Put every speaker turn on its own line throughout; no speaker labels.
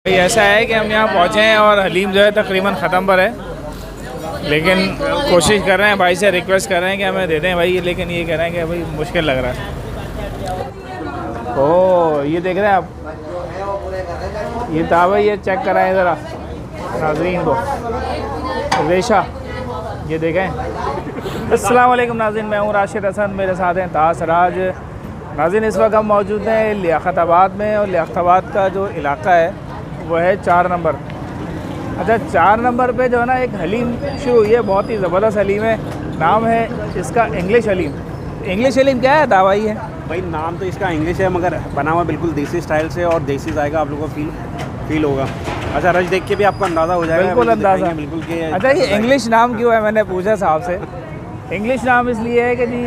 भाई ऐसा है कि हम यहाँ पहुँचे हैं और हलीम जो है तकरीबन ख़त्म पर है, लेकिन कोशिश कर रहे हैं, भाई से रिक्वेस्ट कर रहे हैं कि हमें दे दें भाई, लेकिन ये कह रहे हैं कि भाई मुश्किल लग रहा है। ओह ये देख रहे हैं आप, ये था भाई, ये चेक कराएं ज़रा नाज़रीन को, रेशा ये देखें। अस्सलाम वालेकुम नाज़रीन, मैं हूँ राशिद हसन, मेरे साथ हैं तासराज। नाज़रीन इस वक्त हम मौजूद हैं लियाकताबाद में, और लियाकताबाद का जो इलाका है वो है 4 नंबर। अच्छा 4 नंबर पे जो है ना एक हलीम शुरू हुई है, बहुत ही ज़बरदस्त हलीम है, नाम है इसका इंग्लिश हलीम। इंग्लिश हलीम क्या है दावाई है
भाई? नाम तो इसका इंग्लिश है मगर बना हुआ बिल्कुल देसी स्टाइल से, और देसी जाएगा आप लोगों को फील होगा। अच्छा रश देख के भी आपको अंदाज़ा हो जाएगा,
बिल्कुल अंदाज़ा
बिल्कुल कि
अच्छा ये इंग्लिश नाम क्यों है, मैंने पूछा साहब से। इंग्लिश नाम इसलिए है कि जी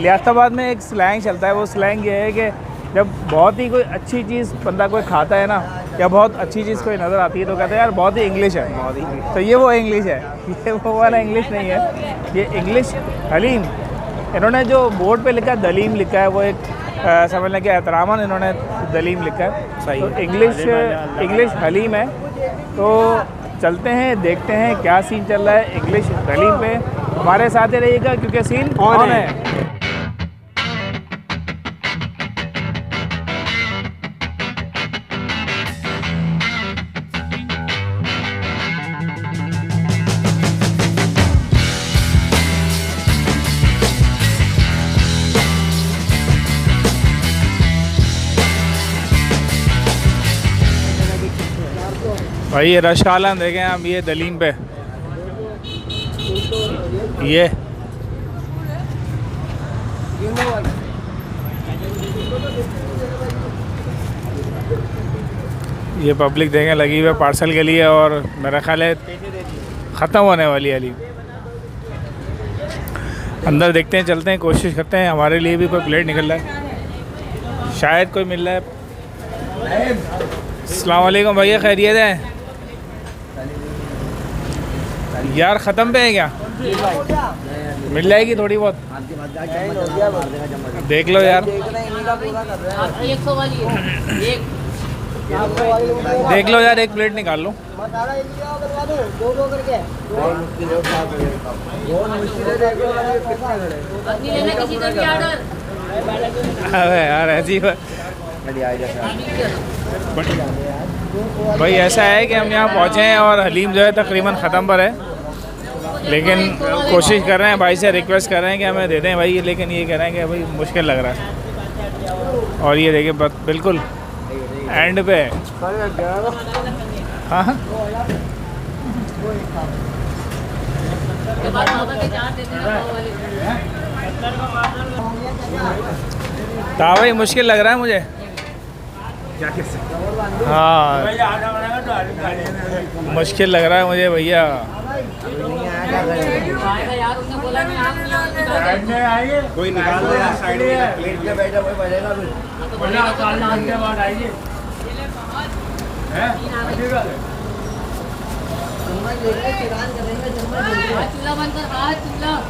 लियाकताबाद में एक स्लैंग चलता है, वो स्लैंग ये है कि जब बहुत ही कोई अच्छी चीज़ बंदा कोई खाता है ना, या बहुत अच्छी चीज़ कोई नज़र आती है तो कहते हैं यार बहुत ही इंग्लिश है,
बहुत ही।
तो ये वो इंग्लिश है, ये वो वाला इंग्लिश नहीं है, ये इंग्लिश हलीम। इन्होंने जो बोर्ड पे लिखा है दलीम लिखा है, वो एक समझ लें कि एहतरामन इन्होंने दलीम लिखा है,
सही।
तो इंग्लिश हलीम है। तो चलते हैं देखते हैं क्या सीन चल रहा है इंग्लिश हलीम पे, हमारे साथ ही रहिएगा क्योंकि सीन ऑन है। भाई ये रश आलम देखें हम, ये दलीम पे ये पब्लिक देखें लगी हुई है पार्सल के लिए, और मेरा ख्याल है ख़त्म होने वाली है हलीम। अंदर देखते हैं, चलते हैं, कोशिश करते हैं हमारे लिए भी कोई प्लेट निकल रहा है, शायद कोई मिल रहा है। अस्सलाम वालेकुम भैया, खैरियत है यार? ख़त्म पे है क्या? मिल जाएगी थोड़ी बहुत, देख लो यार, देख लो यार, एक प्लेट निकाल लो। अरे यार ऐसी भाई ऐसा है कि हम यहाँ पहुँचे हैं और हलीम जो है तकरीबन ख़त्म पर है, लेकिन कोशिश कर रहे हैं, भाई से रिक्वेस्ट कर रहे हैं कि हमें दे दें भाई, लेकिन ये कह रहे हैं कि भाई मुश्किल लग रहा है। और ये देखिए बिल्कुल एंड पे है। हाँ भाई मुश्किल लग रहा है मुझे, हाँ मुश्किल लग रहा है मुझे भैया।
कोई निकाल दो यार साइड में, प्लेट पे बैठा कोई बजेगा फिर।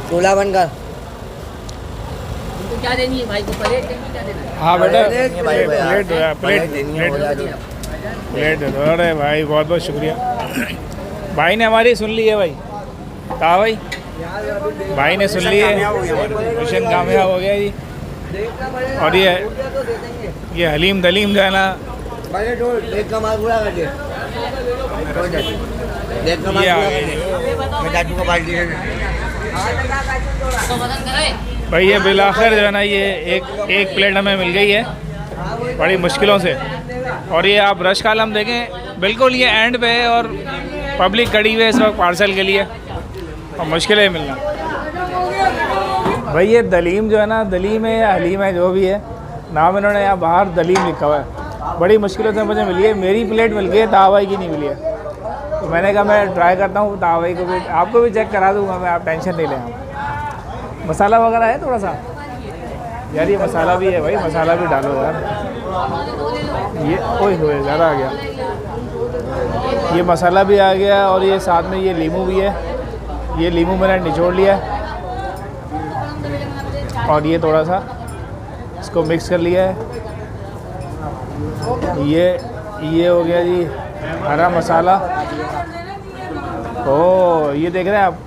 चूल्हा बंद कर।
क्या देनी है भाई को? प्लेट देनी, क्या देना है?
हाँ बेटा प्लेट दे दो। अरे भाई बहुत बहुत शुक्रिया, भाई ने हमारी सुन ली है भाई। कहा भाई ने सुन ली है, मिशन कामयाब हो गया जी। और ये हलीम दलीम जो है ना, भाई ये बिलाखिर जो है ना, ये एक प्लेट हमें मिल गई है बड़ी मुश्किलों से। और ये आप रश का आलम देखें, बिल्कुल ये एंड पे है और पब्लिक खड़ी हुई है इस वक्त पार्सल के लिए, और मुश्किल है मिलना। भाई ये दलीम जो है ना, दलीम है या हलीम है जो भी है, नाम इन्होंने यहाँ बाहर दलीम लिखा हुआ है, बड़ी मुश्किलों से मुझे मिली है। मेरी प्लेट मिल गई है, तावाई की नहीं मिली है, तो मैंने कहा मैं ट्राई करता हूँ तावाई को भी, आपको भी चेक करा दूँगा मैं, आप टेंशन नहीं लें। मसाला वगैरह है थोड़ा सा यार, ये मसाला भी है भाई, मसाला भी डालो यार। ये ओए होए ज़्यादा आ गया, ये मसाला भी आ गया, और ये साथ में ये लीमू भी है, ये लीमू मैंने निचोड़ लिया है, और ये थोड़ा सा इसको मिक्स कर लिया है। ये ये हो गया जी हरा मसाला। ओ ये देख रहे हैं आप,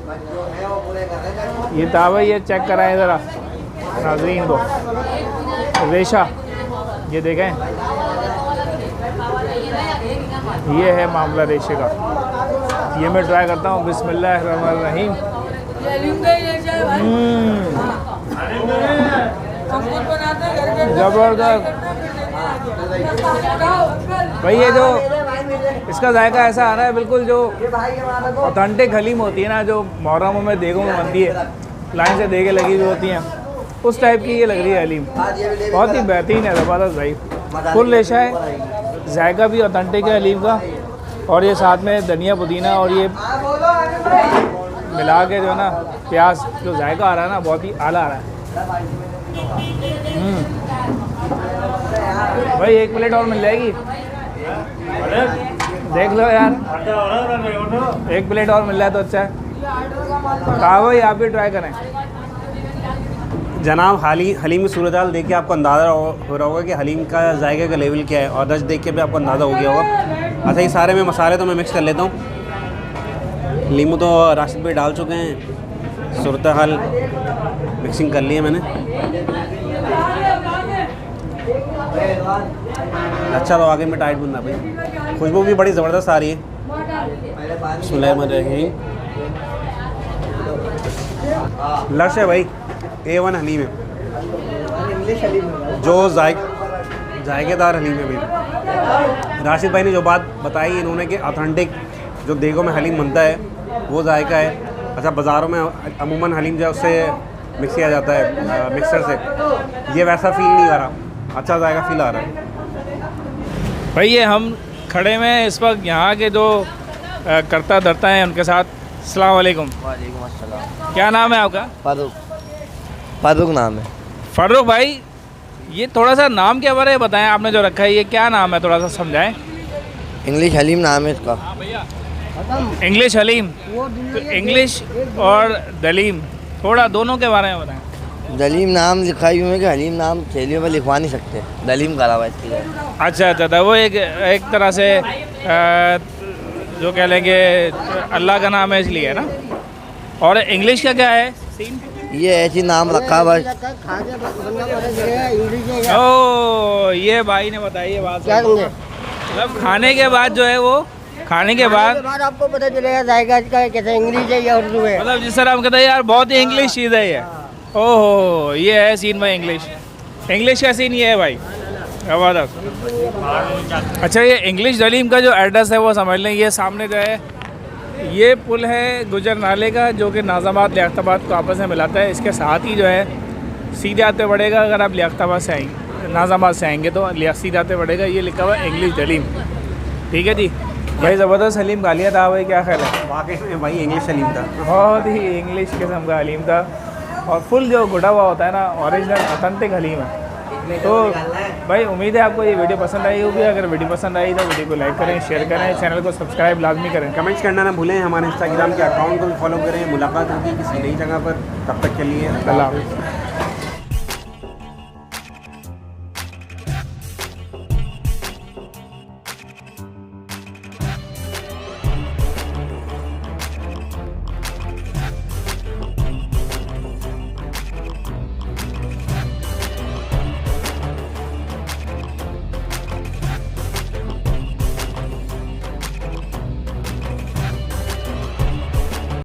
ये तावा ये चेक कराएं ज़रा नाज़रीन को, रेशा ये देखें, ये है मामला रेशे का। ये मैं ट्राई करता हूँ। बिस्मिल्लाहिर्रहमानिर्रहीम। ज़बरदस्त भाई। ये जो इसका जायका ऐसा आ रहा है बिल्कुल जो ऑथेंटिक हलीम होती है ना, जो मुहर्रम में देगों में बनती है, लाइन से देगे लगी हुई होती हैं, उस टाइप की ये लग रही है हलीम। बहुत ही बेहतरीन है, ज़बरदस्त भाई। फुल रेशा है, जायका भी ऑथेंटिक है हलीम का, और ये साथ में धनिया पुदीना और ये मिला के जो है ना प्याज, जो जायका आ रहा है ना बहुत ही आला आ रहा है। भाई एक प्लेट और मिल जाएगी, देख लो यार, एक प्लेट और मिल रहा है तो अच्छा है। कहा भाई आप भी ट्राई करें।
जनाब हलीम की सूरत हाल देख के आपको अंदाज़ा हो रहा होगा कि हलीम का जायके का लेवल क्या है, और रश देख के भी आपको अंदाज़ा हो गया होगा। अच्छा, ये सारे में मसाले तो मैं मिक्स कर लेता हूँ। लीमू तो राशिद पे डाल चुके हैं, सूरत हाल मिक्सिंग कर ली है मैंने। अच्छा, तो आगे में टाइट बनना भाई, खुशबू भी बड़ी ज़बरदस्त आ रही है। बिस्मिल्लाहिर्रहमानिर्रहीम। लश है भाई, A1 हलीम है, जो जायकेदार हलीम है भाई। राशिद भाई ने जो बात बताई इन्होंने कि ऑथेंटिक जो देगों में हलीम बनता है वो जायका है। अच्छा, बाज़ारों में अमूमन हलीम जो है उससे मिक्स किया जाता है मिक्सर से, ये वैसा फील नहीं आ रहा, अच्छा जायका फील आ रहा है
भाई। ये हम खड़े में इस वक्त यहाँ के जो करता धरता हैं उनके साथ। अस्सलाम वालेकुम।
वालेकुम अस्सलाम।
क्या नाम है आपका?
फारूक नाम है।
फारूक भाई, ये थोड़ा सा नाम के बारे में बताएं, आपने जो रखा है ये क्या नाम है, थोड़ा सा समझाएं।
इंग्लिश हलीम नाम है इसका।
इंग्लिश हलीम, तो इंग्लिश और दलीम थोड़ा दोनों के बारे में बताएं।
दलीम नाम लिखा ही हुआ है कि हलीम नाम थैलियों पर लिखवा नहीं सकते, दलीम करा हुआ है इसकी जगह।
अच्छा, तो वो एक तरह से जो कह लेंगे अल्लाह का नाम है इसलिए, है ना। और इंग्लिश का क्या है सीन?
ये ऐसी नाम रखा बस।
ओ, ये भाई ने बताई ये बात। मतलब खाने के बाद जो है वो, खाने के बाद
आपको पता चलेगा जायका इसका कैसे, इंग्लिश है या उर्दू है।
मतलब जिस तरह हम कहते हैं यार बहुत ही इंग्लिश चीज़ है ये। ओहो, ये है सीन भाई, इंग्लिश का सीन ये है भाई, ज़बरदस्त। अच्छा, ये इंग्लिश दलीम का जो एड्रेस है वो समझ लें। ये सामने जो है ये पुल है गुजर नाले का, जो कि नाज़ाबाद लियाकताबाद को आपस में मिलाता है। इसके साथ ही जो है सीधे आते बढ़ेगा, अगर आप लियाकताबाद से आएंगे, नाज़ाबाद से आएंगे तो सीधे आते बढ़ेगा, ये लिखा हुआ है इंग्लिश दलीम। ठीक है जी भाई, ज़बरदस्त हलीम खा लिया था भाई, क्या ख्याल है?
वाकई में भाई इंग्लिश हलीम था,
बहुत ही इंग्लिश किस्म का हलीम था, और फुल जो गुड़ा हुआ होता है ना, ओरिजिनल ऑथेंटिक हलीम है। तो भाई उम्मीद है आपको ये वीडियो पसंद आई होगी। अगर वीडियो पसंद आई तो वीडियो को लाइक करें, शेयर करें, चैनल को सब्सक्राइब लाजमी करें,
कमेंट्स करना ना भूलें। हमारे इंस्टाग्राम के अकाउंट को भी फॉलो करें। मुलाकात होगी किसी नई जगह पर, तब तक के लिए
अल्लाह हाफ़िज़।